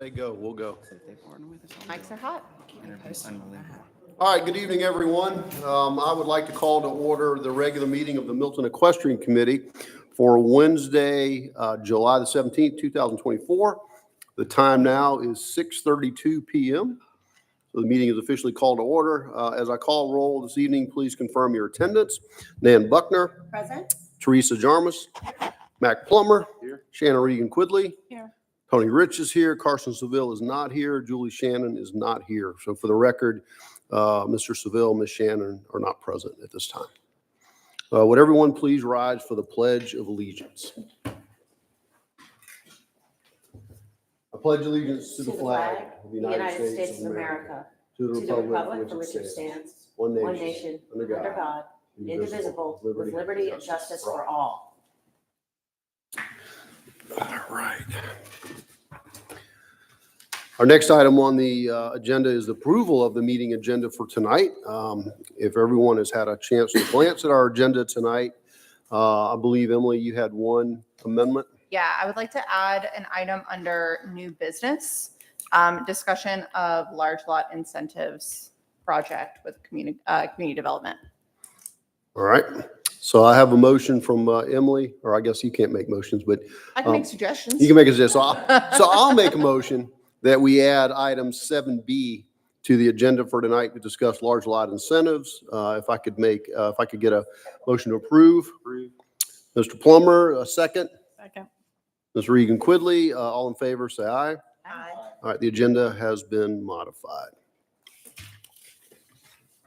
They go, we'll go. Mics are hot. All right, good evening, everyone. I would like to call to order the regular meeting of the Milton Equestrian Committee for Wednesday, July the 17th, 2024. The time now is 6:32 p.m. So the meeting is officially called to order. As I call roll this evening, please confirm your attendance. Nan Buckner. Present. Teresa Jarmus. Mac Plummer. Here. Shannon Regan Quidley. Here. Tony Rich is here. Carson Seville is not here. Julie Shannon is not here. So for the record, Mr. Seville, Ms. Shannon are not present at this time. Would everyone please rise for the Pledge of Allegiance? I pledge allegiance to the flag of the United States of America, to the republic for which it stands, one nation, under God, indivisible, with liberty and justice for all. All right. Our next item on the agenda is the approval of the meeting agenda for tonight. If everyone has had a chance to glance at our agenda tonight, I believe, Emily, you had one amendment. Yeah, I would like to add an item under new business, discussion of large lot incentives project with community development. All right. So I have a motion from Emily, or I guess you can't make motions, but I can make suggestions. you can make a suggestion. So I'll make a motion that we add item 7B to the agenda for tonight to discuss large lot incentives. If I could get a motion to approve. Mr. Plummer, a second. Second. Ms. Regan Quidley, all in favor, say aye. Aye. All right, the agenda has been modified.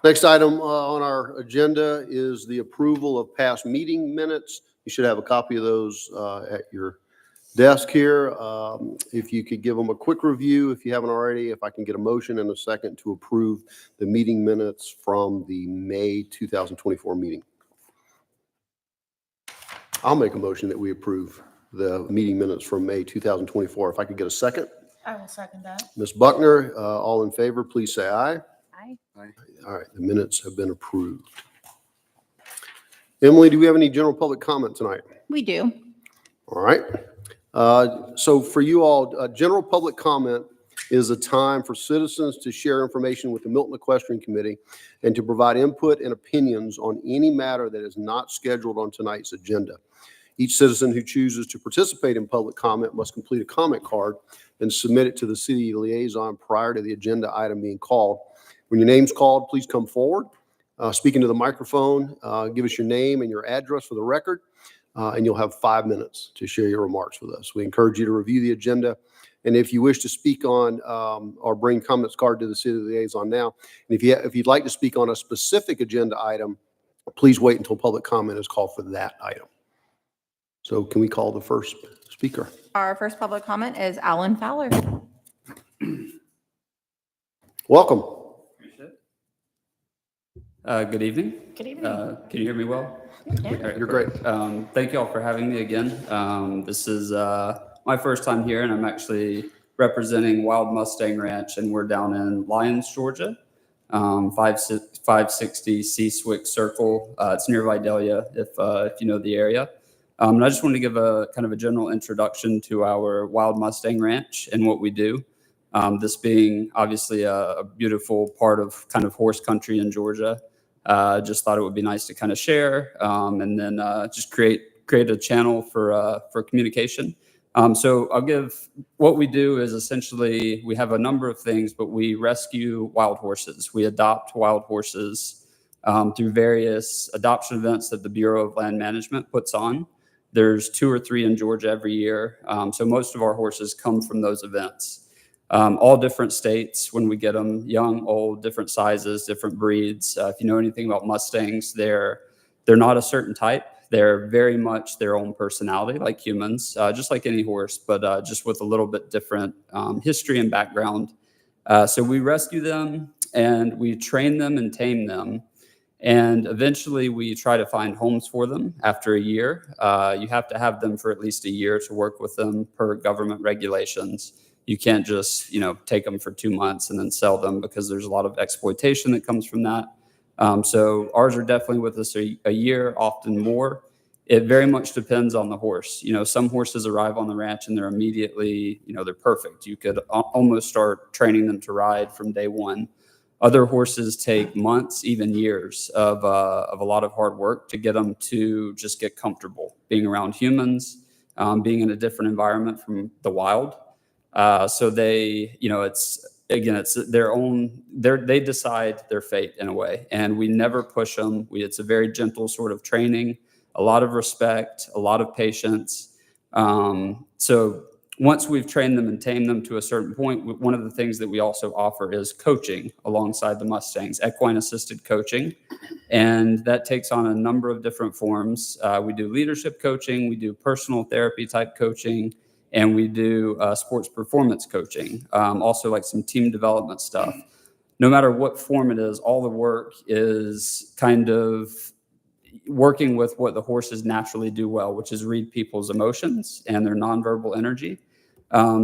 Next item on our agenda is the approval of past meeting minutes. You should have a copy of those at your desk here. If you could give them a quick review, if you haven't already, if I can get a motion and a second to approve the meeting minutes from the May 2024 meeting. I'll make a motion that we approve the meeting minutes from May 2024. If I could get a second. I will second that. Ms. Buckner, all in favor, please say aye. Aye. All right, the minutes have been approved. Emily, do we have any general public comment tonight? We do. All right. So for you all, general public comment is a time for citizens to share information with the Milton Equestrian Committee and to provide input and opinions on any matter that is not scheduled on tonight's agenda. Each citizen who chooses to participate in public comment must complete a comment card and submit it to the city liaison prior to the agenda item being called. When your name's called, please come forward, speak into the microphone, give us your name and your address for the record, and you'll have 5 minutes to share your remarks with us. We encourage you to review the agenda, and if you wish to speak on or bring comments card to the city liaison now, and if you'd like to speak on a specific agenda item, please wait until public comment is called for that item. So can we call the first speaker? Our first public comment is Alan Fowler. Welcome. Good evening. Good evening. Can you hear me well? Yeah. You're great. Thank you all for having me again. This is my first time here, and I'm actually representing Wild Mustang Ranch, and we're down in Lyons, Georgia, 560 Seaswick Circle. It's near Vidalia, if you know the area. And I just wanted to give a kind of a general introduction to our Wild Mustang Ranch and what we do. This being obviously a beautiful part of kind of horse country in Georgia. Just thought it would be nice to kind of share and then just create a channel for communication. So I'll give what we do is essentially we have a number of things, but we rescue wild horses. We adopt wild horses through various adoption events that the Bureau of Land Management puts on. There's 2 or 3 in Georgia every year. So most of our horses come from those events. All different states when we get them, young, old, different sizes, different breeds. If you know anything about Mustangs, they're not a certain type. They're very much their own personality, like humans, just like any horse, but just with a little bit different history and background. So we rescue them and we train them and tame them. And eventually we try to find homes for them after a year. You have to have them for at least a year to work with them per government regulations. You can't just, take them for 2 months and then sell them because there's a lot of exploitation that comes from that. So ours are definitely with us a year, often more. It very much depends on the horse. Some horses arrive on the ranch and they're immediately, they're perfect. You could almost start training them to ride from day one. Other horses take months, even years of a lot of hard work to get them to just get comfortable being around humans, being in a different environment from the wild. So they, it's their own, they decide their fate in a way, and we never push them. It's a very gentle sort of training, a lot of respect, a lot of patience. So once we've trained them and tamed them to a certain point, one of the things that we also offer is coaching alongside the Mustangs, equine assisted coaching. And that takes on a number of different forms. We do leadership coaching, we do personal therapy type coaching, and we do sports performance coaching, also like some team development stuff. No matter what form it is, all the work is kind of working with what the horses naturally do well, which is read people's emotions and their nonverbal energy.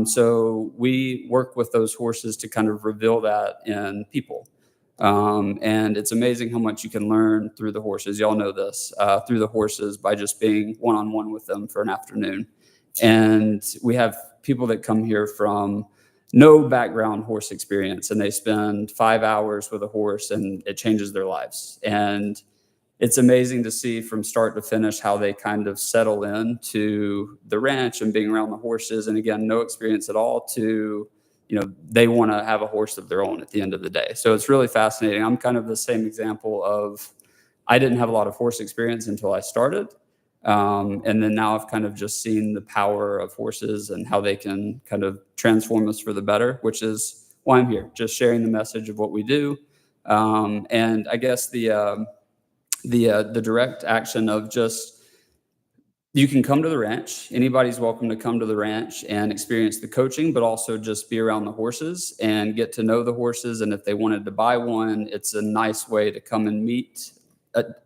So we work with those horses to kind of reveal that in people. And it's amazing how much you can learn through the horses. Y'all know this, through the horses by just being one-on-one with them for an afternoon. And we have people that come here from no background horse experience, and they spend 5 hours with a horse and it changes their lives. And it's amazing to see from start to finish how they kind of settle into the ranch and being around the horses. And again, no experience at all to, they want to have a horse of their own at the end of the day. So it's really fascinating. I'm kind of the same example of, I didn't have a lot of horse experience until I started. And then now I've kind of just seen the power of horses and how they can kind of transform us for the better, which is why I'm here, just sharing the message of what we do. And I guess the direct action of just, you can come to the ranch. Anybody's welcome to come to the ranch and experience the coaching, but also just be around the horses and get to know the horses. And if they wanted to buy one, it's a nice way to come and meet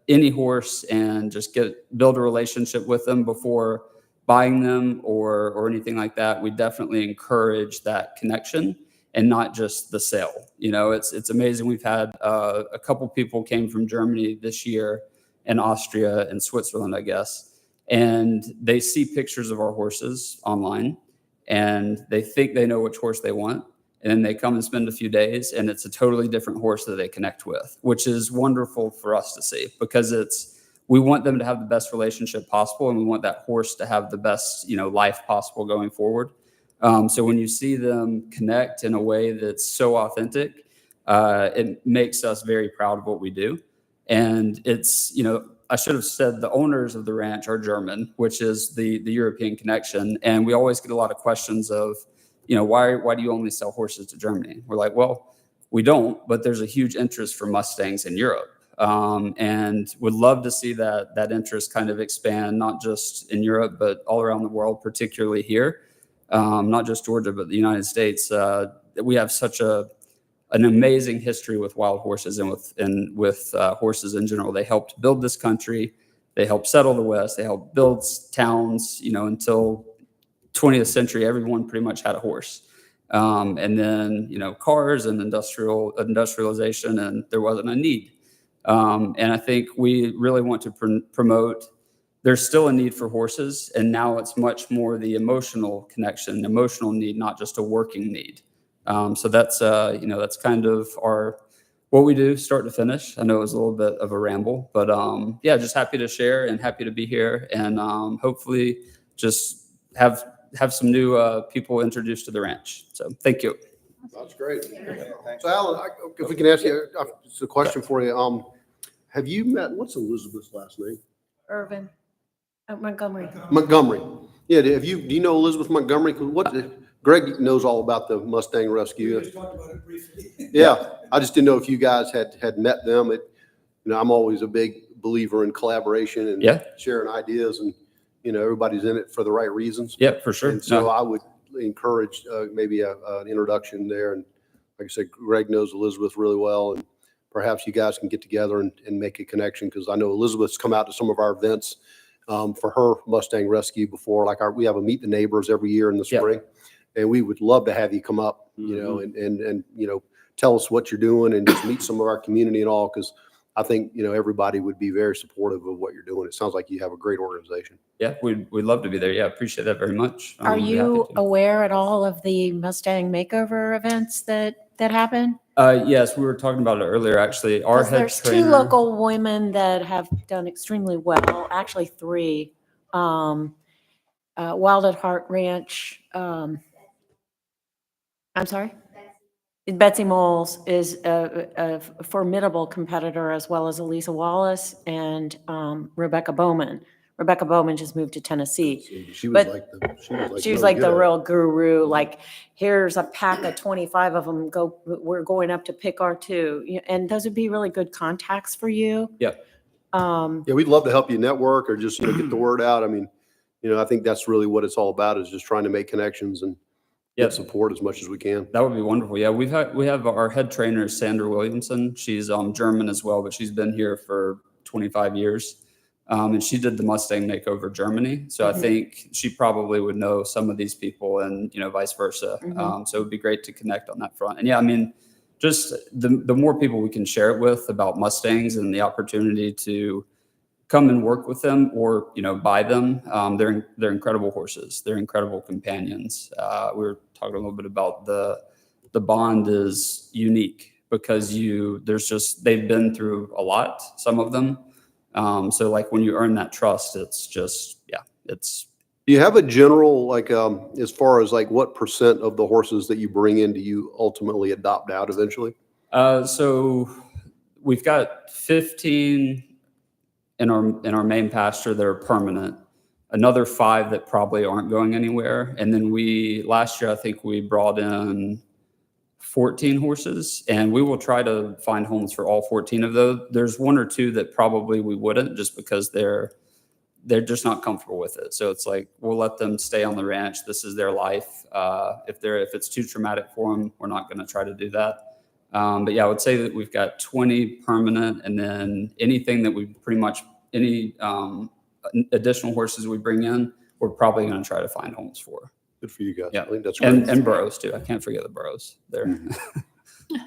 any horse and just build a relationship with them before buying them or anything like that. We definitely encourage that connection and not just the sale. It's amazing. We've had a couple people came from Germany this year and Austria and Switzerland, I guess, and they see pictures of our horses online and they think they know which horse they want. And then they come and spend a few days and it's a totally different horse that they connect with, which is wonderful for us to see, because we want them to have the best relationship possible and we want that horse to have the best, life possible going forward. So when you see them connect in a way that's so authentic, it makes us very proud of what we do. And it's, I should have said the owners of the ranch are German, which is the European connection. And we always get a lot of questions of, why do you only sell horses to Germany? We're like, well, we don't, but there's a huge interest for Mustangs in Europe. And would love to see that interest kind of expand, not just in Europe, but all around the world, particularly here. Not just Georgia, but the United States. We have such an amazing history with wild horses and with horses in general. They helped build this country. They helped settle the West. They helped build towns, until 20th century, everyone pretty much had a horse. And then, cars and industrialization, and there wasn't a need. And I think we really want to promote, there's still a need for horses, and now it's much more the emotional connection, emotional need, not just a working need. So that's, that's kind of what we do start to finish. I know it was a little bit of a ramble, but yeah, just happy to share and happy to be here, and hopefully just have some new people introduced to the ranch. So thank you. That's great. So Alan, if we can ask you, it's a question for you. Have you met, what's Elizabeth's last name? Irvin. Montgomery. Montgomery. Yeah, do you know Elizabeth Montgomery? Greg knows all about the Mustang Rescue. We just talked about it briefly. Yeah, I just didn't know if you guys had met them. I'm always a big believer in collaboration and sharing ideas, and everybody's in it for the right reasons. Yeah, for sure. And so I would encourage maybe an introduction there. And like I said, Greg knows Elizabeth really well, and perhaps you guys can get together and make a connection, because I know Elizabeth's come out to some of our events for her Mustang Rescue before. Like we have a Meet the Neighbors every year in the spring, and we would love to have you come up, and tell us what you're doing and just meet some of our community and all, because I think, everybody would be very supportive of what you're doing. It sounds like you have a great organization. Yeah, we'd love to be there. Yeah, appreciate that very much. Are We'd be happy you to. aware at all of the Mustang makeover events that happen? Yes, we were talking about it earlier, actually. Our 'Cause head there's trainer. two local women that have done extremely well, actually three. Wild at Heart Ranch, I'm sorry? Betsy Moles is a formidable competitor, as well as Elisa Wallace and Rebecca Bowman. Rebecca Bowman just moved to Tennessee. She was But like She was really like good the at it. real guru, like, here's a pack of 25 of them, we're going up to pick our two. And those would be really good contacts for you. Yeah. Yeah, we'd love to help you network or just, get the word out. I mean, I think that's really what it's all about, is just trying to make connections and Yeah. get support as much as we can. That would be wonderful. Yeah, we have our head trainer, Sandra Williamson. She's German as well, but she's been here for 25 years. And she did the Mustang Makeover Germany. So I think she probably would know some of these people, and vice versa. So it would be great to connect on that front. And yeah, I mean, just the more people we can share it with about Mustangs and the opportunity to come and work with them or buy them. They're incredible horses. They're incredible companions. We were talking a little bit about the bond is unique because they've been through a lot, some of them. So like when you earn that trust, it's just it's. Do you have a general, like, as far as like what percent of the horses that you bring in do you ultimately adopt out eventually? So we've got 15 in our main pasture that are permanent, another 5 that probably aren't going anywhere. And then last year, I think we brought in 14 horses, and we will try to find homes for all 14 of those. There's 1 or 2 that probably we wouldn't, just because they're just not comfortable with it. So it's like, we'll let them stay on the ranch. This is their life. If it's too traumatic for them, we're not going to try to do that. But yeah, I would say that we've got 20 permanent, and then anything that any additional horses we bring in, we're probably going to try to find homes for. Good for you guys. Yeah. I think that's great. And burros too. I can't forget the burros there.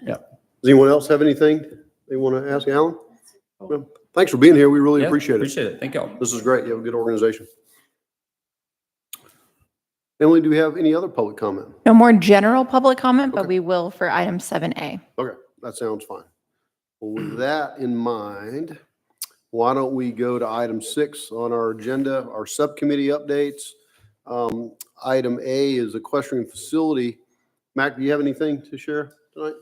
Yeah. Does anyone else have anything they want to ask Alan? No. Thanks for being here. We really appreciate it. Appreciate it. Thank y'all. This is great. You have a good organization. Emily, do we have any other public comment? No more general public comment, but Okay. we will for item 7A. Okay, that sounds fine. Well, with that in mind, why don't we go to item 6 on our agenda, our subcommittee updates. Item A is equestrian facility. Mac, do you have anything to share tonight?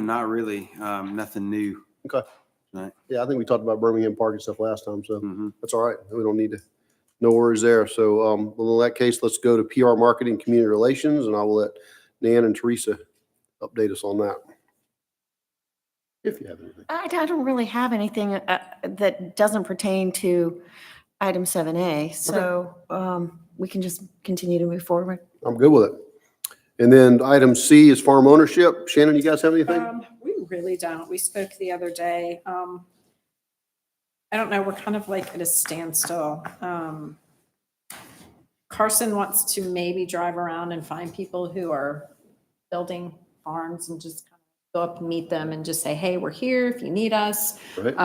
Not really. Nothing new. Okay. Right. Yeah, I think we talked about Birmingham Park and stuff last time, so Mhm. that's all right. We don't need to, no worries there. So, well, in that case, let's go to PR marketing, community relations, and I will let Nan and Teresa update us on that. If you have anything. I don't really have anything that doesn't pertain to item 7A, so we can just continue to move forward. I'm good with it. And then item C is farm ownership. Shannon, you guys have anything? We really don't. We spoke the other day. I don't know, we're kind of like at a standstill. Carson wants to maybe drive around and find people who are building farms and just kind of go up and meet them and just say, hey, we're here if you need us. Right.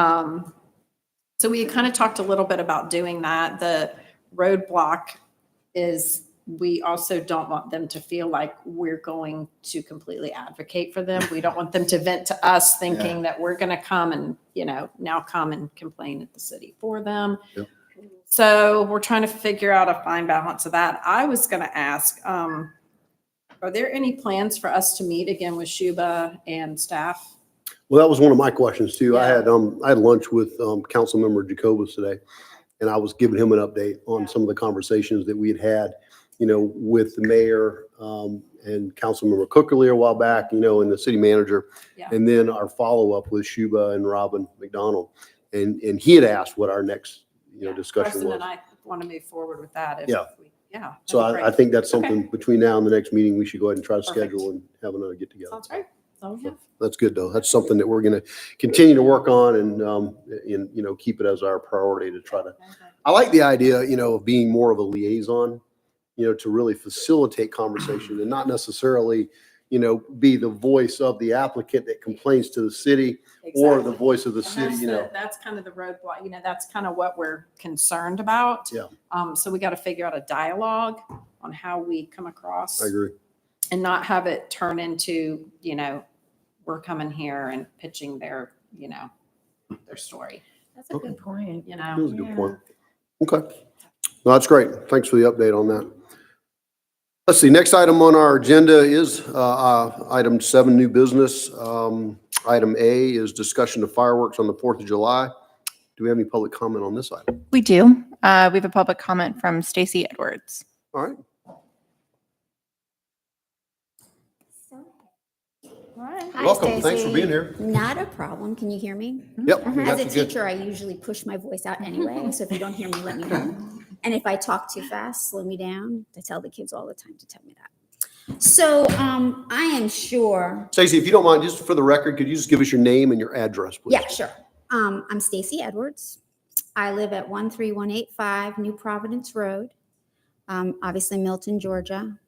So we kind of talked a little bit about doing that. The roadblock is we also don't want them to feel like we're going to completely advocate for them. We don't want them to vent to us thinking that we're going to come and, now come and complain at the city for them. Yep. So we're trying to figure out a fine balance of that. I was going to ask, are there any plans for us to meet again with Shuba and staff? Well, that was one of my questions too. I Yeah. had lunch with Councilmember Jacobus today, and I was giving him an update on some of the conversations that we had, with the mayor and Councilmember Cookerly a while back, and the city manager, Yeah. and then our follow-up with Shuba and Robin McDonald. And he had asked what our next, discussion Carson was. and I want to move forward with that. Yeah. Yeah. So that'd be I great. think that's Okay. something between now and the next meeting, we should go ahead and try to Perfect. schedule and have another get together. Sounds great. So, yeah. That's good though. That's something that we're going to continue to work on and keep it as our priority to try to. I like the idea, of being more of a liaison, to really facilitate conversation and not necessarily, be the voice of the applicant that complains to the city or the Exactly. voice of the And city, that's kind of the roadblock, that's kind of what we're concerned about. Yeah. So we got to figure out a dialogue on how we come across I agree. and not have it turn into, we're coming here and pitching their story, That's a good point. That was a good Yeah. point. Okay. No, that's great. Thanks for the update on that. Let's see, next item on our agenda is item 7, new business. Item A is discussion of fireworks on the 4th of July. Do we have any public comment on this item? We do. We have a public comment from Stacy Edwards. All right. Hi, Welcome. Thanks for Stacy. being here. Not a problem. Can you hear me? Yep. we got As a you good. teacher, I usually push my voice out anyway. So if you don't hear me, let me know. And if I talk too fast, slow me down. I tell the kids all the time to tell me that. So I am sure. Stacey, if you don't mind, just for the record, could you just give us your name and your address, please? Yeah, sure. I'm Stacy Edwards. I live at 13185 New Providence Road, obviously Milton, Georgia.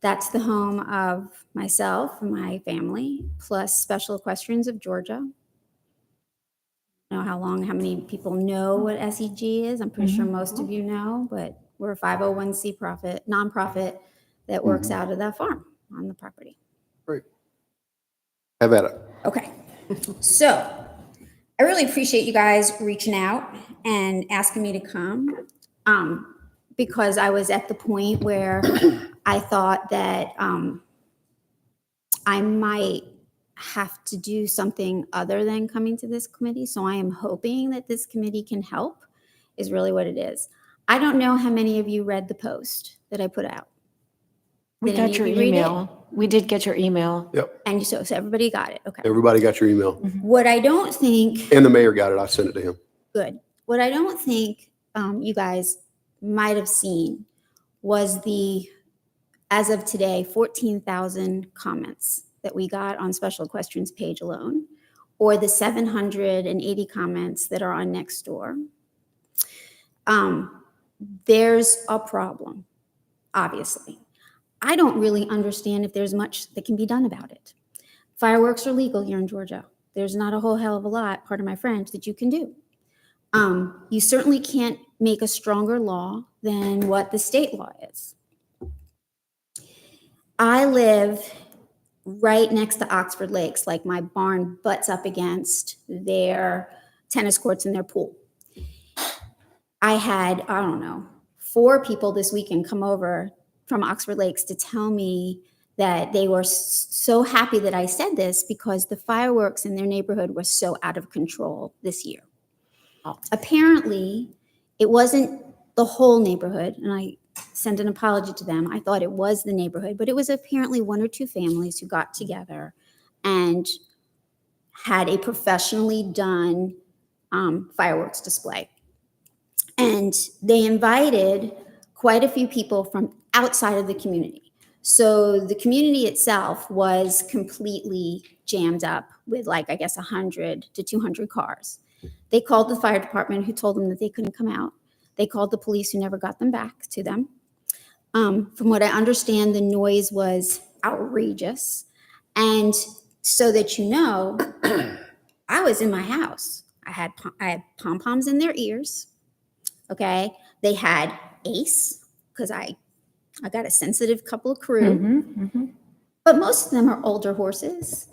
That's the home of myself and my family, plus Special Equestrians of Georgia. I don't know how many people know what SEG is. I'm pretty sure most of you know, but we're a 501c nonprofit that works out of that farm on the property. Great. Have at it. Okay. So I really appreciate you guys reaching out and asking me to come, because I was at the point where I thought that I might have to do something other than coming to this committee. So I am hoping that this committee can help, is really what it is. I don't know how many of you read the post that I put out. We Did any got of your you read it? email. We did get your email. Yep. And so everybody got it. Okay. Everybody got your email. What I don't think And the mayor got it. I sent it to him. good. What I don't think you guys might have seen was as of today, 14,000 comments that we got on Special Equestrian's page alone, or the 780 comments that are on Nextdoor. There's a problem, obviously. I don't really understand if there's much that can be done about it. Fireworks are legal here in Georgia. There's not a whole hell of a lot, pardon my French, that you can do. You certainly can't make a stronger law than what the state law is. I live right next to Oxford Lakes, like my barn butts up against their tennis courts and their pool. I had, 4 people this weekend come over from Oxford Lakes to tell me that they were so happy that I said this because the fireworks in their neighborhood were so out of control this year. Apparently, it wasn't the whole neighborhood, and I send an apology to them. I thought it was the neighborhood, but it was apparently 1 or 2 families who got together and had a professionally done fireworks display. And they invited quite a few people from outside of the community. So the community itself was completely jammed up with 100 to 200 cars. They called the fire department, who told them that they couldn't come out. They called the police, who never got them back to them. From what I understand, the noise was outrageous. And so that you know, I was in my house. I had pom-poms in their ears. Okay. They had Ace, because I got a sensitive couple of crew. But most of them are older horses.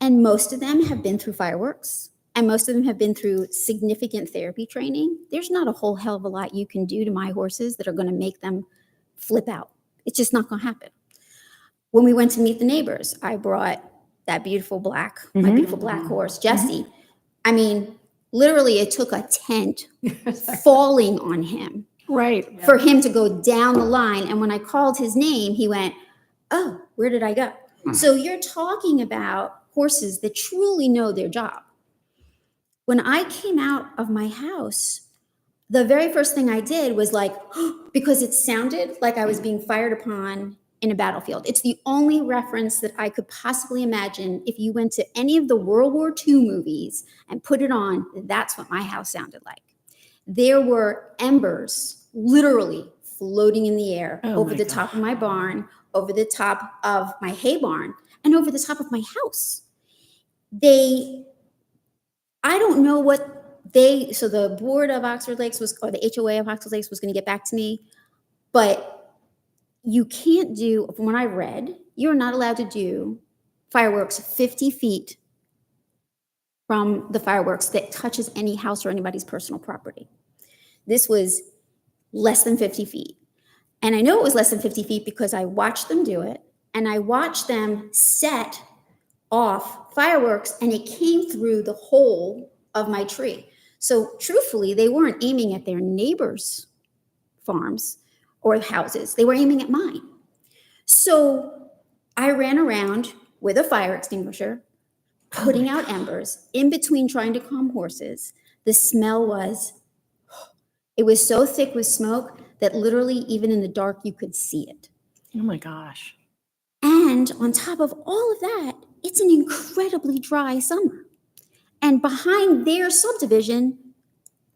And most of them have been through fireworks. And most of them have been through significant therapy training. There's not a whole hell of a lot you can do to my horses that are going to make them flip out. It's just not going to happen. When we went to meet the neighbors, I brought that beautiful black, my beautiful black horse, Jesse. I mean, literally it took a tent falling on him Right. for him to go down the line. And when I called his name, he went, "Oh, where did I go?" So you're talking about horses that truly know their job. When I came out of my house, the very first thing I did was because it sounded like I was being fired upon in a battlefield. It's the only reference that I could possibly imagine. If you went to any of the World War II movies and put it on, that's what my house sounded like. There were embers literally floating in the air Oh over my the God. top of my barn, over the top of my hay barn and over the top of my house. I don't know what so the board of Oxford Lakes or the HOA of Oxford Lakes was going to get back to me, but you can't do, from what I read, you're not allowed to do fireworks 50 feet from the fireworks that touches any house or anybody's personal property. This was less than 50 feet. And I know it was less than 50 feet because I watched them do it, and I watched them set off fireworks, and it came through the hole of my tree. So truthfully, they weren't aiming at their neighbors' farms or houses. They were aiming at mine. So I ran around with a fire extinguisher, putting out embers in between trying to calm horses. The smell was so thick with smoke that literally even in the dark, you could see it. Oh my gosh. And on top of all of that, it's an incredibly dry summer. And behind their subdivision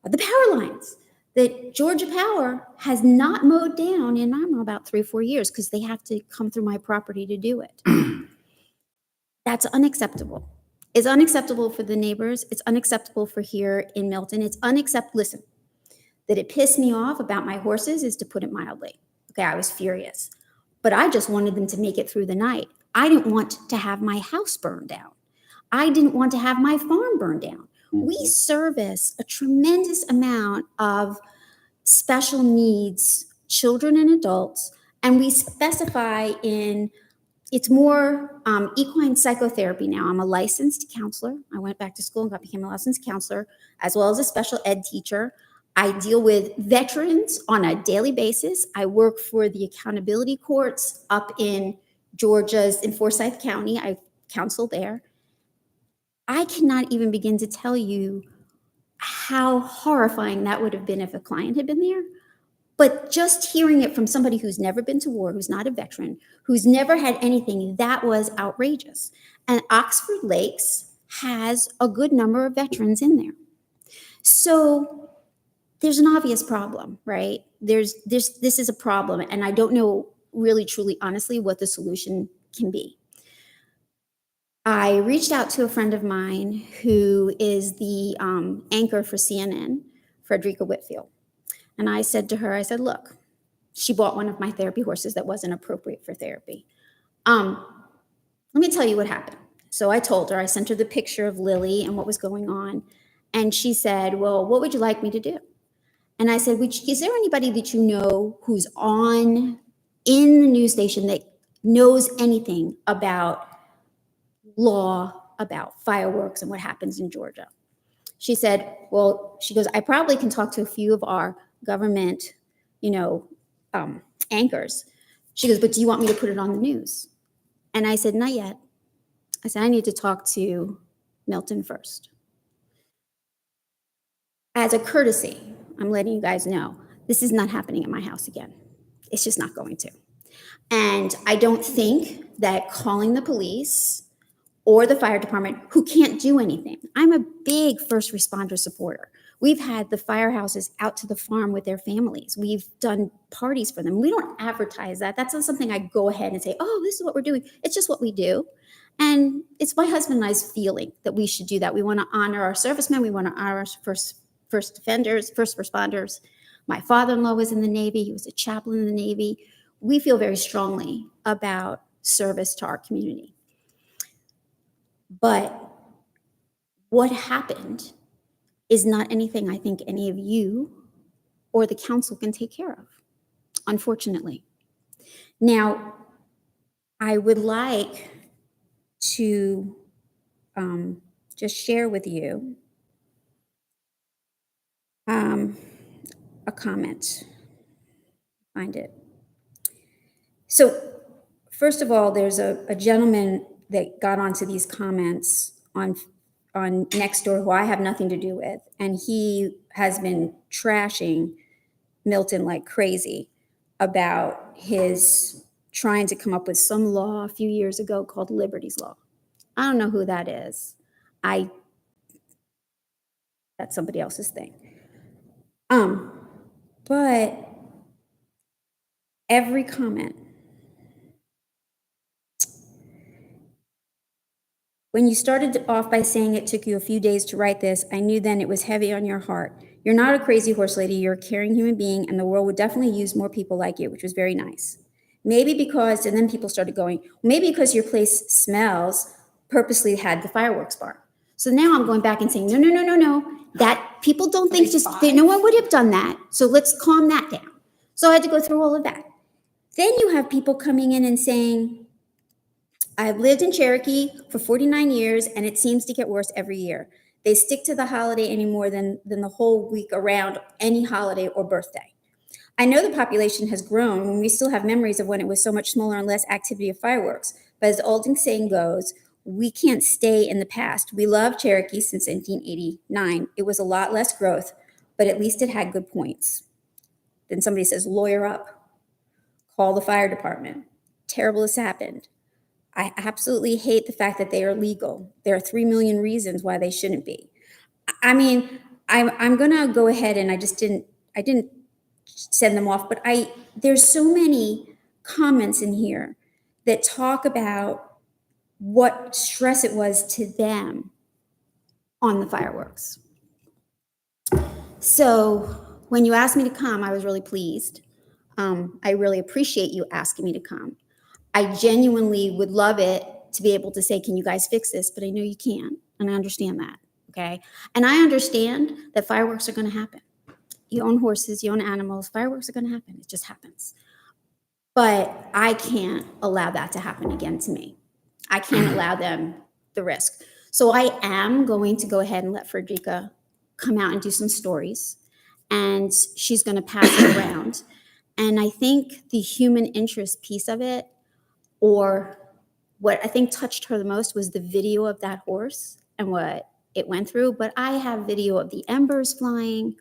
are the power lines that Georgia Power has not mowed down in, I don't know, about 3 or 4 years because they have to come through my property to do it. That's unacceptable. It's unacceptable for the neighbors. It's unacceptable for here in Milton. It's unacceptable. Listen, that it pissed me off about my horses is to put it mildly. Okay, I was furious. But I just wanted them to make it through the night. I didn't want to have my house burned down. I didn't want to have my farm burned down. We service a tremendous amount of special needs children and adults, and we specify in, it's more equine psychotherapy now. I'm a licensed counselor. I went back to school and became a licensed counselor, as well as a special ed teacher. I deal with veterans on a daily basis. I work for the accountability courts up in Georgia's, in Forsyth County. I counsel there. I cannot even begin to tell you how horrifying that would have been if a client had been there. But just hearing it from somebody who's never been to war, who's not a veteran, who's never had anything, that was outrageous. And Oxford Lakes has a good number of veterans in there. So there's an obvious problem, right? This is a problem, and I don't know really, truly, honestly, what the solution can be. I reached out to a friend of mine who is the anchor for CNN, Frederica Whitfield. And I said to her, I said, look, she bought one of my therapy horses that wasn't appropriate for therapy. Let me tell you what happened. So I told her, I sent her the picture of Lily and what was going on. And she said, well, what would you like me to do? And I said, is there anybody that you know who's in the news station that knows anything about law, about fireworks and what happens in Georgia? She said, well, she goes, I probably can talk to a few of our government, anchors. She goes, but do you want me to put it on the news? And I said, not yet. I said, I need to talk to Milton first. As a courtesy, I'm letting you guys know, this is not happening at my house again. It's just not going to. And I don't think that calling the police or the fire department, who can't do anything. I'm a big first responder supporter. We've had the firehouses out to the farm with their families. We've done parties for them. We don't advertise that. That's not something I go ahead and say, oh, this is what we're doing. It's just what we do. And it's my husband and I's feeling that we should do that. We want to honor our servicemen. We want to honor our first defenders, first responders. My father-in-law was in the Navy. He was a chaplain in the Navy. We feel very strongly about service to our community. But what happened is not anything I think any of you or the council can take care of, unfortunately. Now, I would like to just share with you a comment. Find it. So, first of all, there's a gentleman that got onto these comments on Nextdoor, who I have nothing to do with, and he has been trashing Milton like crazy about his trying to come up with some law a few years ago called Liberty's Law. I don't know who that is. That's somebody else's thing. But every comment When you started off by saying it took you a few days to write this, I knew then it was heavy on your heart. You're not a crazy horse lady, you're a caring human being, and the world would definitely use more people like you, which was very nice. Maybe because, and then people started going, maybe because your place smells, purposely had the fireworks barn. So now I'm going back and saying, no, that people don't think no one would have done that. So let's calm that down. So I had to go through all of that. Then you have people coming in and saying, I've lived in Cherokee for 49 years and it seems to get worse every year. They stick to the holiday any more than the whole week around any holiday or birthday. I know the population has grown when we still have memories of when it was so much smaller and less activity of fireworks. But as the old saying goes, we can't stay in the past. We love Cherokee since 1989. It was a lot less growth, but at least it had good points. Then somebody says, lawyer up, call the fire department. Terrible has happened. I absolutely hate the fact that they are legal. There are 3 million reasons why they shouldn't be. I mean, I'm gonna go ahead and I didn't send them off, but there's so many comments in here that talk about what stress it was to them on the fireworks. So when you asked me to come, I was really pleased. I really appreciate you asking me to come. I genuinely would love it to be able to say, can you guys fix this? But I know you can't, and I understand that, okay? And I understand that fireworks are gonna happen. You own horses, you own animals, fireworks are gonna happen, it just happens. But I can't allow that to happen again to me. I can't allow them the risk. So I am going to go ahead and let Frederica come out and do some stories, and she's gonna pass it around. And I think the human interest piece of it, or what I think touched her the most, was the video of that horse and what it went through. But I have video of the embers flying.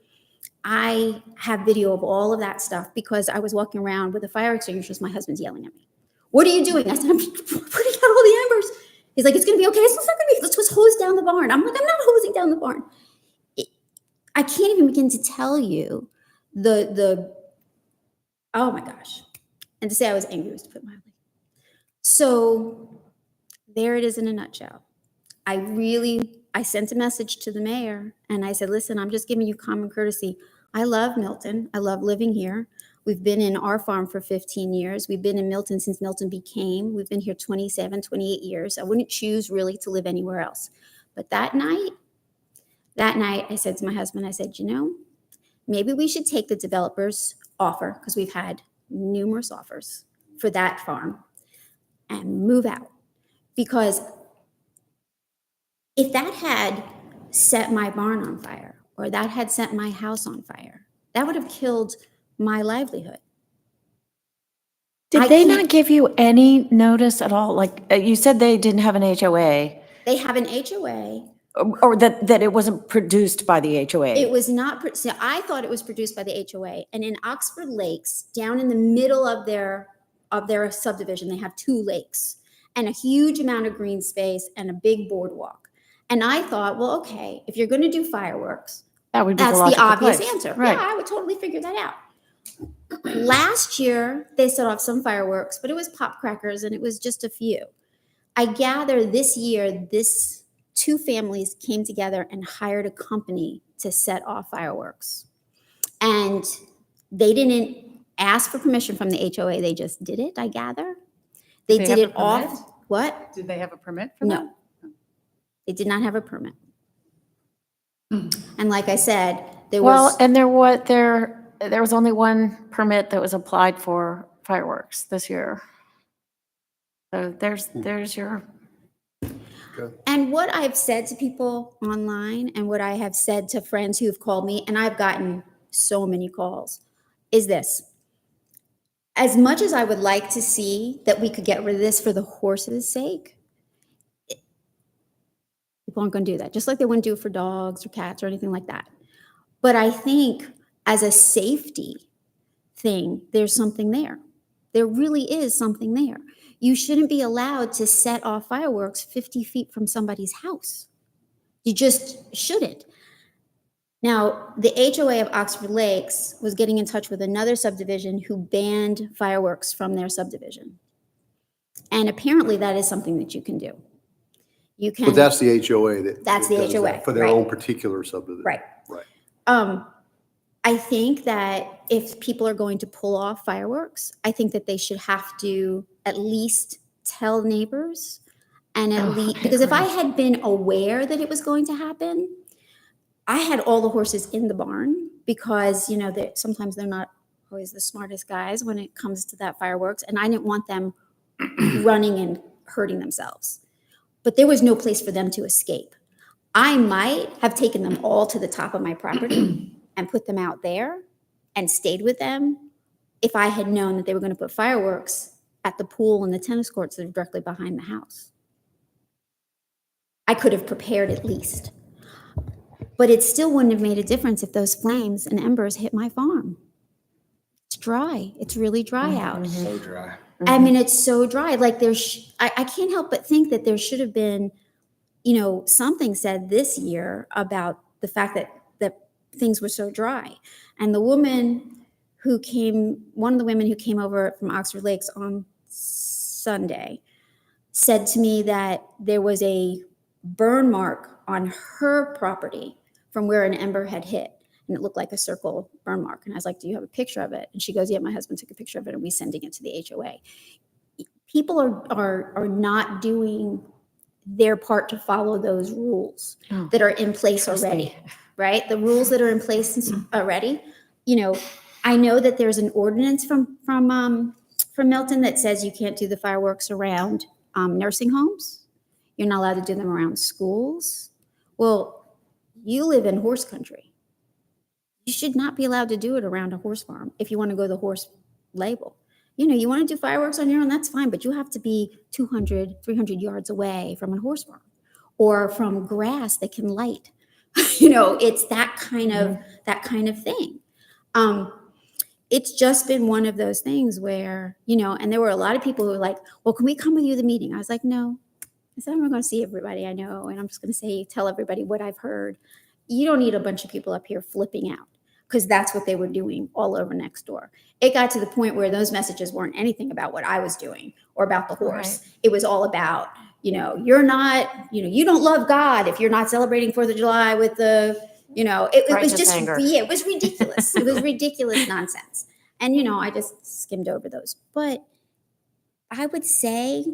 I have video of all of that stuff because I was walking around with a fire extinguisher. My husband's yelling at me. What are you doing? I said, I'm putting out all the embers. He's like, it's going to be okay. It's not going to be. Let's just hose down the barn. I'm like, I'm not hosing down the barn. I can't even begin to tell you oh my gosh. And to say I was angry was to put it mildly. So there it is in a nutshell. I sent a message to the mayor and I said, listen, I'm just giving you common courtesy. I love Milton. I love living here. We've been in our farm for 15 years. We've been in Milton since Milton became. We've been here 27, 28 years. I wouldn't choose really to live anywhere else. But that night, I said to my husband, I said, maybe we should take the developer's offer, because we've had numerous offers for that farm, and move out. Because if that had set my barn on fire, or that had set my house on fire, that would have killed my livelihood. Did I they can't- not give you any notice at all? Like, you said they didn't have an HOA, They have an HOA. or that it wasn't produced by the HOA. It was not, so I thought it was produced by the HOA. And in Oxford Lakes, down in the middle of their subdivision, they have 2 lakes and a huge amount of green space and a big boardwalk. And I thought, well, okay, if you're going to do fireworks, That would be that's the logical obvious place. answer. Right. Yeah, I would totally figure that out. Last year, they set off some fireworks, but it was pop crackers and it was just a few. I gather this year, 2 families came together and hired a company to set off fireworks. And they didn't ask for permission from the HOA. They just did it, I gather. They Did did they it have a permit? off. What? Did they have a permit for that? No. They did not have a permit. And like I said, there was. And there was only one permit that was applied for fireworks this year. So there's your. And what I've said to people online and what I have said to friends who have called me, and I've gotten so many calls, is this. As much as I would like to see that we could get rid of this for the horses' sake, people aren't going to do that, just like they wouldn't do it for dogs or cats or anything like that. But I think as a safety thing, there's something there. There really is something there. You shouldn't be allowed to set off fireworks 50 feet from somebody's house. You just shouldn't. Now, the HOA of Oxford Lakes was getting in touch with another subdivision who banned fireworks from their subdivision. And apparently that is something that you can do. You can. But that's the HOA that. That's that the does HOA, that for their right. own particular subdivision. Right. Right. I think that if people are going to pull off fireworks, I think that they should have to at least tell neighbors and at Oh, least, I because if I agree. had been aware that it was going to happen, I had all the horses in the barn because, you know, sometimes they're not always the smartest guys when it comes to that fireworks. And I didn't want them running and hurting themselves. But there was no place for them to escape. I might have taken them all to the top of my property and put them out there and stayed with them if I had known that they were going to put fireworks at the pool and the tennis courts that are directly behind the house. I could have prepared at least. But it still wouldn't have made a difference if those flames and embers hit my farm. It's dry. It's really dry out. So dry. I mean, it's so dry. Like I can't help but think that there should have been, you know, something said this year about the fact that things were so dry. And one of the women who came over from Oxford Lakes on Sunday said to me that there was a burn mark on her property from where an ember had hit. And it looked like a circle burn mark. And I was like, do you have a picture of it? And she goes, yeah, my husband took a picture of it and we're sending it to the HOA. People are not doing their part to follow those rules Oh, that are in place trust already, me. right? The rules that are in place already. You know, I know that there's an ordinance from Milton that says you can't do the fireworks around nursing homes. You're not allowed to do them around schools. Well, you live in horse country. You should not be allowed to do it around a horse farm if you want to go the horse label. You know, you want to do fireworks on your own, that's fine, but you have to be 200, 300 yards away from a horse farm or from grass that can light. You know, it's that kind of thing. It's just been one of those things where, you know, and there were a lot of people who were like, well, can we come with you to the meeting? I was like, no. I said, I'm not going to see everybody I know, and I'm just going to tell everybody what I've heard. You don't need a bunch of people up here flipping out, because that's what they were doing all over next door. It got to the point where those messages weren't anything about what I was doing or about the horse. Right. It was all about, you know, you're not, you know, you don't love God if you're not celebrating 4th of July with the, you know, it was Righteous just, anger. yeah, it was ridiculous. It was ridiculous nonsense. And, you know, I just skimmed over those. But I would say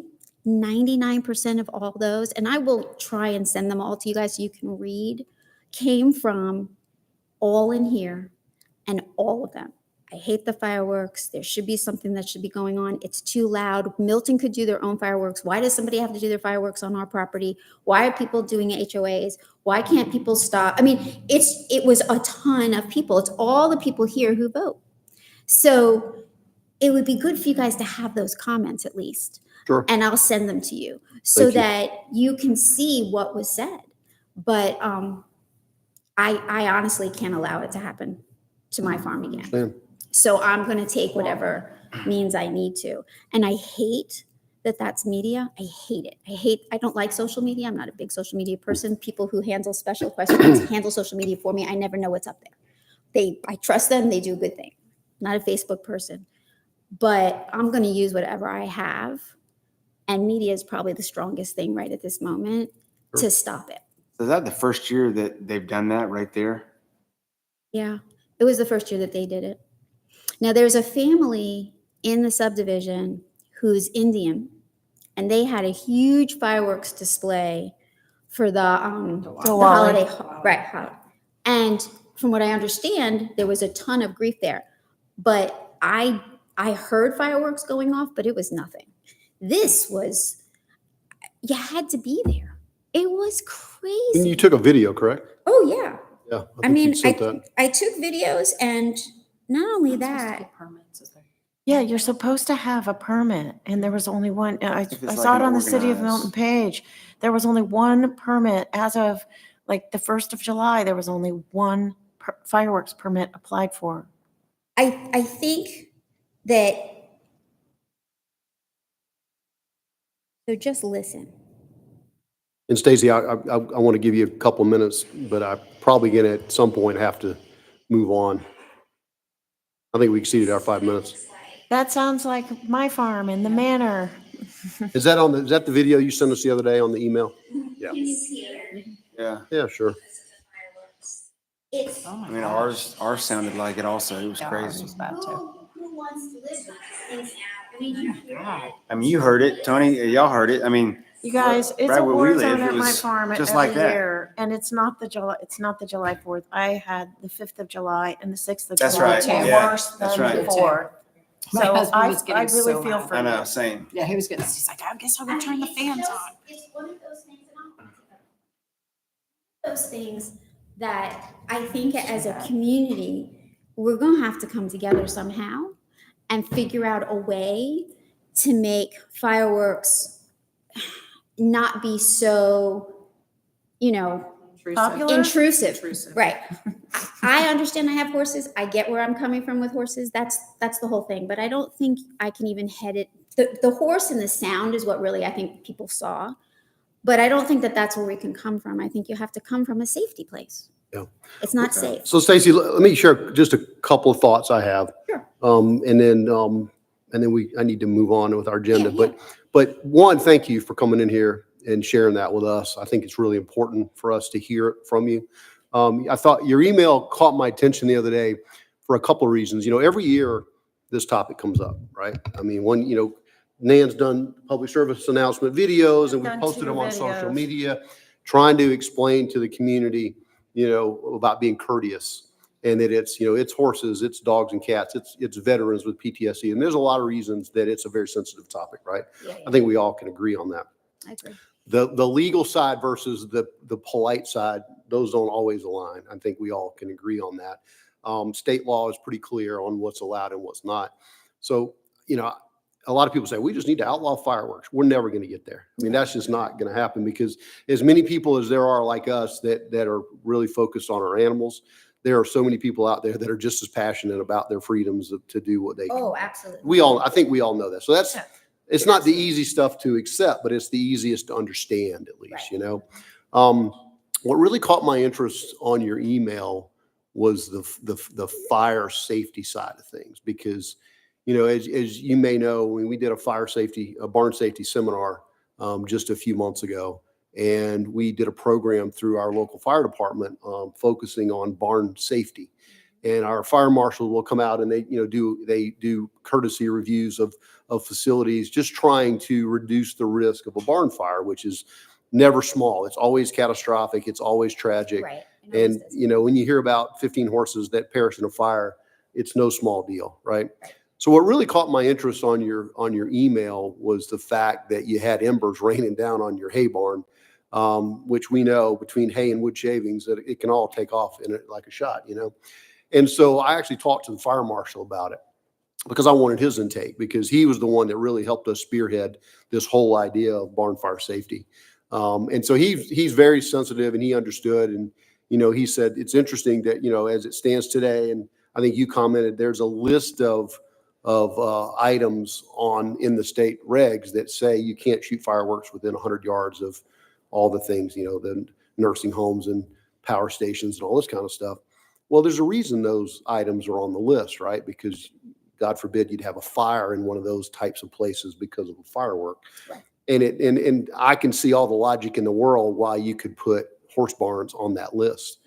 99% of all those, and I will try and send them all to you guys so you can read, came from all in here and all of them. I hate the fireworks. There should be something that should be going on. It's too loud. Milton could do their own fireworks. Why does somebody have to do their fireworks on our property? Why are people doing HOAs? Why can't people stop? I mean, it was a ton of people. It's all the people here who vote. So it would be good for you guys to have those comments at least. Sure. And I'll send them to you so Thank you. that you can see what was said. But I honestly can't allow it to happen to my farm again. Understand. So I'm going to take whatever means I need to. And I hate that that's media. I hate it. I don't like social media. I'm not a big social media person. People who handle special questions handle social media for me. I never know what's up there. I trust them. They do a good thing. Not a Facebook person. But I'm going to use whatever I have. And media is probably the strongest thing right at this moment to stop it. So is that the first year that they've done that right there? Yeah, it was the first year that they did it. Now, there's a family in the subdivision who's Indian, and they had a huge fireworks display for the holiday. Right. And from what I understand, there was a ton of grief there. But I heard fireworks going off, but it was nothing. This was, you had to be there. It was And crazy. you took a video, correct? Oh, yeah. Yeah. I think mean, you sent that. I took videos, and not only that, Yeah, you're supposed to have a permit, and there was only one. I If it's saw like it an on the City of organized- Milton page. There was only one permit as of like the 1st of July. There was only one fireworks permit applied for. I think that, so just listen. And Stacy, I want to give you a couple of minutes, but I probably going to at some point have to move on. I think we exceeded our 5 minutes. That sounds like my farm in the manor. Is that the video you sent us the other day on the email? Yeah. Yeah. Yeah, sure. It's Oh my I mean, gosh. ours sounded like it also. It was Yeah, ours crazy. was bad too. who wants to live with things out? I mean, you hear it. I mean, you heard it, Tony. Y'all heard it. I mean, You guys, it's right a where we war live, zone it at my was farm just every like that. year. And it's not the July 4th. I had the 5th of July and the 6th of That's July. right. Two Yeah, worse that's than right. the 4th. My So husband I was getting really so feel mad. for I you. know, same. Yeah, he was good. He's like, I guess I'll go turn the fans on. It's one of those things, those things that I think as a community, we're gonna have to come together somehow and figure out a way to make fireworks not be so, Popular? intrusive. Right. I understand I have horses. I get where I'm coming from with horses. That's the whole thing. But I don't think I can even head it. The horse and the sound is what really I think people saw. But I don't think that that's where we can come from. I think you have to come from a safety place. Yeah. It's not safe. So Stacy, let me share just a couple of thoughts I have. Sure. And then I need to move on with our agenda. Yeah, yeah. But one, thank you for coming in here and sharing that with us. I think it's really important for us to hear it from you. I thought your email caught my attention the other day for a couple of reasons. Every year this topic comes up, right? I mean, Nan's done public service announcement videos and we Done posted 2 them on social videos. media, trying to explain to the community, about being courteous and that it's horses, it's dogs and cats, it's veterans with PTSD. And there's a lot of reasons that it's a very sensitive topic, right? Yeah, I think we all can agree on that. I agree. The legal side versus the polite side, those don't always align. I think we all can agree on that. State law is pretty clear on what's allowed and what's not. So, a lot of people say, we just need to outlaw fireworks. We're never going to get there. I mean, that's just not going to happen because as many people as there are like us that are really focused on our animals, there are so many people out there that are just as passionate about their freedoms to do what they can. Oh, absolutely. I think we all know that. So it's not the easy stuff to accept, but it's the easiest to understand at least, Right. What really caught my interest on your email was the fire safety side of things, because, as you may know, when we did a barn safety seminar just a few months ago, and we did a program through our local fire department focusing on barn safety. And our fire marshal will come out and they do courtesy reviews of facilities, just trying to reduce the risk of a barn fire, which is never small. It's always catastrophic. It's always tragic. Right. It always And, is. when you hear about 15 horses that perish in a fire, it's no small deal, right? So what really caught my interest on your email was the fact that you had embers raining down on your hay barn, which we know between hay and wood shavings that it can all take off in it like a shot, And so I actually talked to the fire marshal about it because I wanted his intake, because he was the one that really helped us spearhead this whole idea of barn fire safety. And so he's very sensitive and he understood. And, he said, it's interesting that, as it stands today, and I think you commented, there's a list of items in the state regs that say you can't shoot fireworks within 100 yards of all the things, the nursing homes and power stations and all this kind of stuff. Well, there's a reason those items are on the list, right? Because God forbid you'd have a fire in one of those types of places because of a firework. Right. And I can see all the logic in the world why you could put horse barns on that list,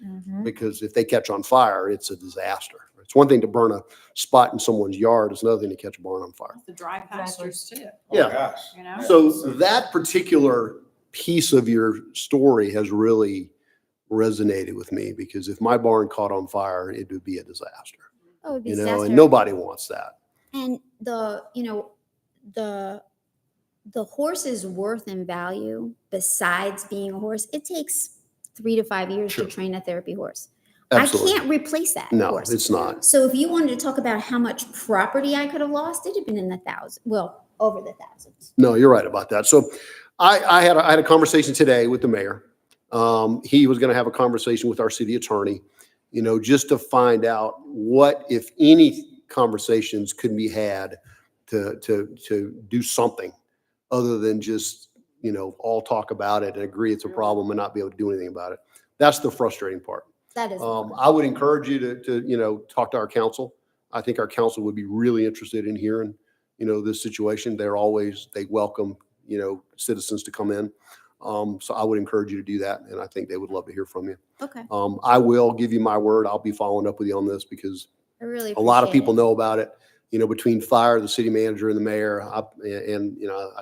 because if they catch on fire, it's a disaster. It's one thing to burn a spot in someone's yard. It's another thing to catch a barn on fire. The dry pastures too, Yeah. Gosh. So that particular piece of your story has really resonated with me, because if my barn caught on fire, it would be a disaster, Oh, it'd be and disaster. nobody wants that. And the horse's worth and value, besides being a horse, it takes 3 to 5 years Sure. to train a therapy horse. Absolutely. I can't replace that No, horse. it's not. So if you wanted to talk about how much property I could have lost, it'd have been in the thousands. Well, over the thousands. No, you're right about that. So I had a conversation today with the mayor. He was going to have a conversation with our city attorney, just to find out what, if any, conversations could be had to do something other than just, all talk about it and agree it's a problem and not be able to do anything about it. That's the frustrating part. That is. I would encourage you to talk to our council. I think our council would be really interested in hearing this situation. They welcome, citizens to come in. So I would encourage you to do that, and I think they would love to hear from you. Okay. I will give you my word. I'll be following up with you on this because I really a lot of appreciate people it. know about it. Between fire, the city manager and the mayor, I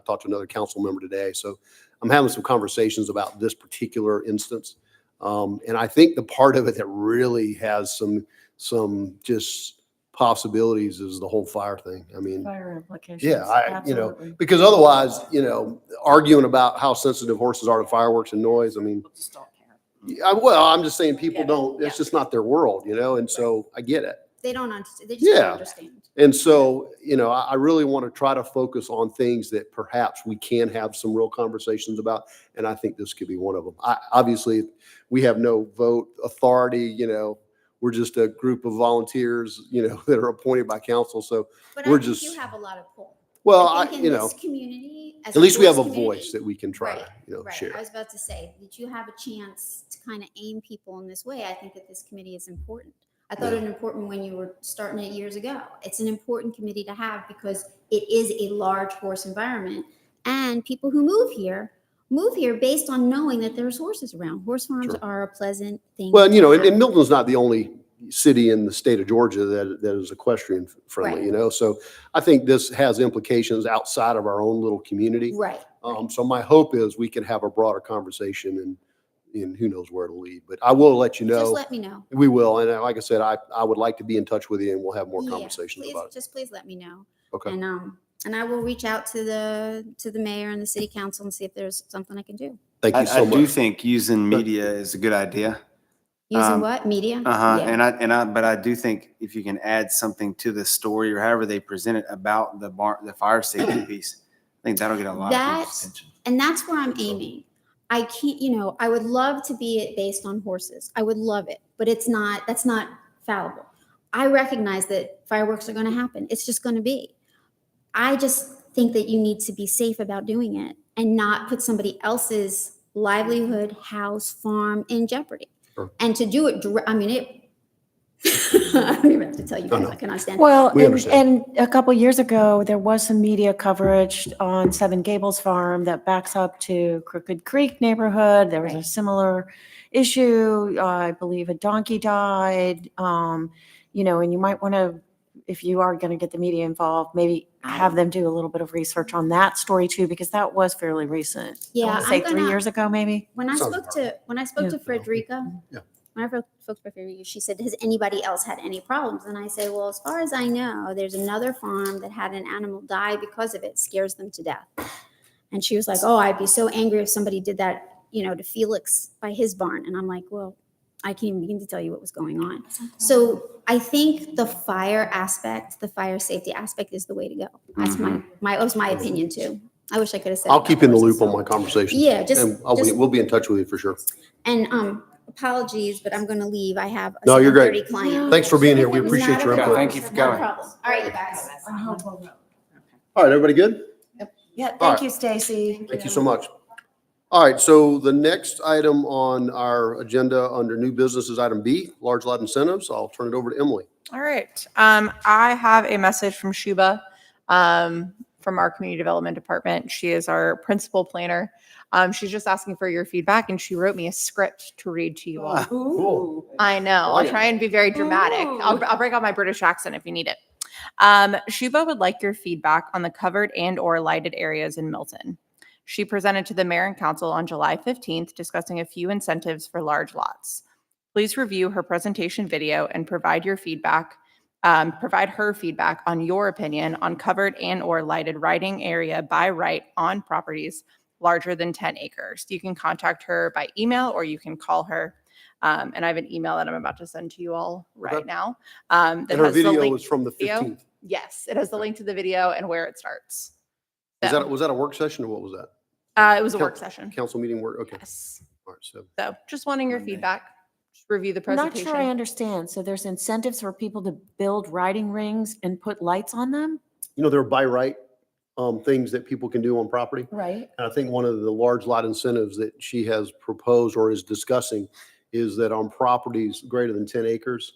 talked to another council member today. So I'm having some conversations about this particular instance. And I think the part of it that really has some just possibilities is the whole fire thing. I mean, Fire implications. yeah, Absolutely. because otherwise, arguing about how sensitive horses are to fireworks and noise, I mean, Just don't care. well, I'm just saying people Yeah. don't, it's just not their world, and so I get it. They don't understand. They just don't Yeah. understand. And so, I really want to try to focus on things that perhaps we can have some real conversations about. And I think this could be one of them. Obviously, we have no vote authority, we're just a group of volunteers, that are appointed by council. So, But we're I think just- you have a lot of pull. well, I think in this community, as at least we have a horse community- voice that we can try Right, to, right. share. I was about to say that you have a chance to kind of aim people in this way. I think that this committee is important. I thought it important when you were starting it years ago. It's an important committee to have because it is a large horse environment, and people who move here based on knowing that there's horses around. Horse farms Sure. are a pleasant thing. Well, to have. and Milton's not the only city in the state of Georgia that is equestrian friendly, Right. So I think this has implications outside of our own little community. Right. So my hope is we can have a broader conversation and who knows where it'll lead, but I will let you Just know. let me know. We will. And like I said, I would like to be in touch with you and we'll have more Yeah, conversations please, about it. just please let me know. Okay. And I will reach out to the mayor and the city council and see if there's something I can do. Thank you so I do much. think using media is a good idea. Using what? Media? Uh-huh. Yeah. But I do think if you can add something to the story or however they present it about the fire safety piece, I think that'll get a lot of people's That's, attention. and that's where I'm aiming. I can't, I would love to be it based on horses. I would love it, but that's not fallible. I recognize that fireworks are going to happen. It's just going to be. I just think that you need to be safe about doing it and not put somebody else's livelihood, house, farm in jeopardy. Sure. And to do it, I don't even have to tell you guys, no. I can understand. Well, We and understand. a couple years ago, there was some media coverage on Seven Gables Farm that backs up to Crooked Creek neighborhood. There was a Right. similar issue. I believe a donkey died. And you might want to, if you are going to get the media involved, maybe have them do a little bit of research on that story too, because that was fairly recent. I Yeah, wanna say I'm 3 gonna- years ago, maybe. When I Sounds spoke Yeah. to Frederica, Yeah. when I spoke to Frederica, she said, "Has anybody else had any problems?" And I say, "Well, as far as I know, there's another farm that had an animal die because of it. Scares them to death." And she was like, "Oh, I'd be so angry if somebody did that, to Felix by his barn." And I'm like, "Well, I can't even begin to tell you what was going on." So I think the fire aspect, the fire safety aspect, is the way to go. That's that was my opinion too. I wish I could have said. I'll it keep you in the about loop horses. on my conversation. Yeah, just- And just- we'll be in touch with you for sure. And apologies, but I'm going to leave. I have a No, you're great. 7:30 client. Thanks for being here. We Not appreciate a your problem. input. Thank you for Not a coming. problem. All right, you guys. All right, everybody good? Yeah, All right. thank you, Stacy. Thank you so much. All right, so the next item on our agenda under new business is item B, large lot incentives. I'll turn it over to Emily. All right. I have a message from Shuba from our community development department. She is our principal planner. She's just asking for your feedback, and she wrote me a script to read to you all. Cool. I know. Like I'll it. try and be very dramatic. Ooh. I'll break out my British accent if you need it. Shuba would like your feedback on the covered and or lighted areas in Milton. She presented to the mayor and council on July 15th, discussing a few incentives for large lots. Please review her presentation video and provide her feedback on your opinion on covered and or lighted riding area by right on properties larger than 10 acres. You can contact her by email or you can call her. And I have an email that I'm about to send to you all right Okay. now. And That her has the video link was from the video. 15th. Yes, it has the link to the video and where it starts. Was that a work session or what was that? It was a work Coun- session. Council meeting work? Okay. Yes. All right, so. So just wanting your Monday. feedback. Just review the I'm not presentation. sure I understand. So there's incentives for people to build riding rings and put lights on them? There are by right things that people can do on property. Right. And I think one of the large lot incentives that she has proposed or is discussing is that on properties greater than 10 acres,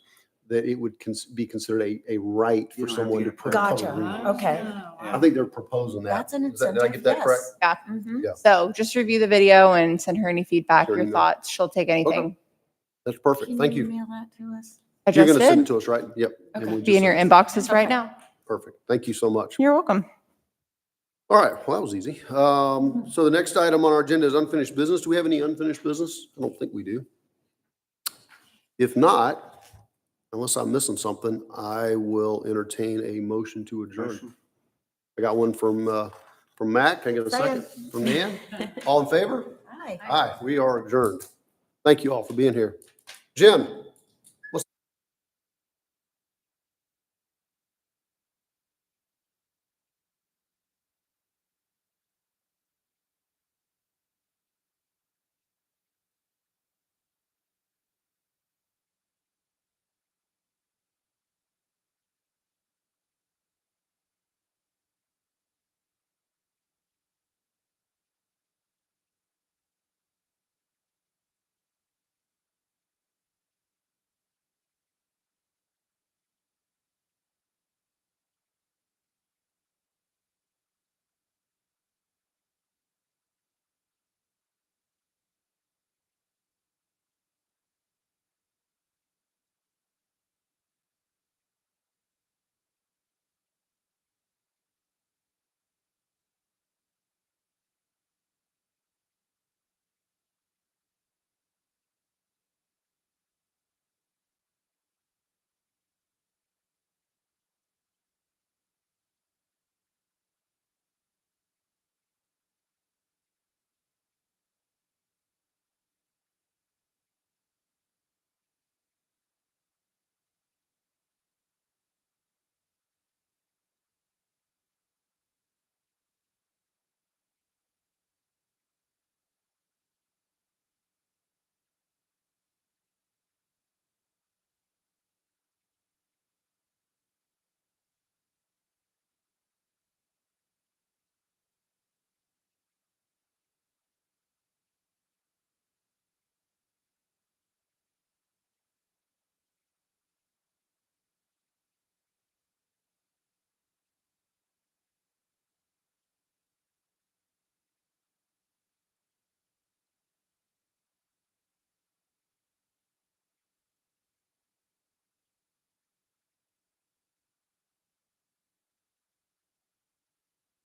that it would be considered a right You for don't have to someone get to a put. permit. Gotcha. public reading. Okay. I think they're proposing that. That's an Is that- incentive. Did I get that correct? Yeah. Mhm. Yeah. So just review the video and send her any feedback, Sure, your email. thoughts. She'll take anything. That's perfect. Thank you. Email that to us? I You're just going to send it did. to us, right? Yep. And Okay. we'll Be just in your send it to inboxes right Okay. now. you. Perfect. Thank you so much. You're welcome. All right, well, that was easy. So the next item on our agenda is unfinished business. Do we have any unfinished business? I don't think we do. If not, unless I'm missing something, I will entertain a motion to adjourn. I got one from Mac. Can I get a second? From Nan? All in favor? Hi. Aye, we are adjourned. Thank you all for being here. Jim?